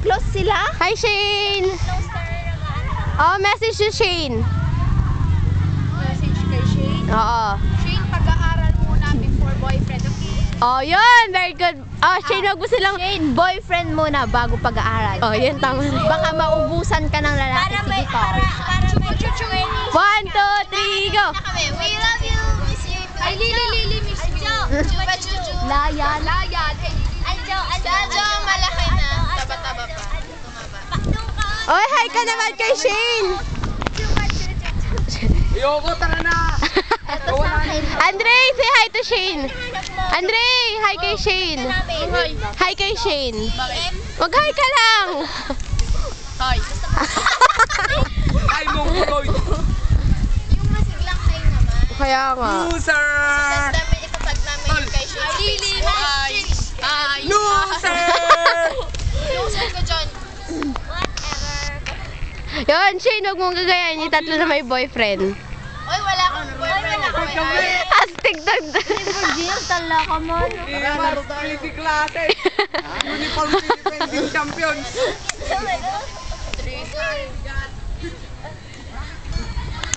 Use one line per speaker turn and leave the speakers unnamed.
Close sila?
Hi, Shane! Oh, message to Shane.
Message kay Shane.
Oo.
Shane, pag-aaral muna before boyfriend, okay?
Oh, yun! Very good. Oh, Shane, wag mo silang...
Shane, boyfriend muna bago pag-aaral.
Oh, yun, tama na.
Baka maubusan ka ng lalaki. Sige pa.
Para may chuchu-chuchu.
1, 2, 3, go!
We love you, miss you.
Ay, Lili, miss you.
Chupa-chuchu.
Layan.
Anjo,
malaki na. Taba-taba pa.
Oh, hi ka naman kay Shane!
Ayoko, tara na!
Ito sa akin.
Andre, say hi to Shane! Andre, hi kay Shane! Hi kay Shane! Wag hi ka lang!
Hi.
Ay, mongoloid!
Yung masiglang kayo naman.
Kaya nga.
Loser!
Itatag namin kay Shane.
Lili, hi.
Loser!
Loser ka dyan. Whatever.
Yun, Shane, wag mong gagayan yung tatlo na may boyfriend.
Oy, wala akong boyfriend.
Astig dagdag.
Virgin, tala ka mo.
Imas, pretty klase! Uniform defending champions!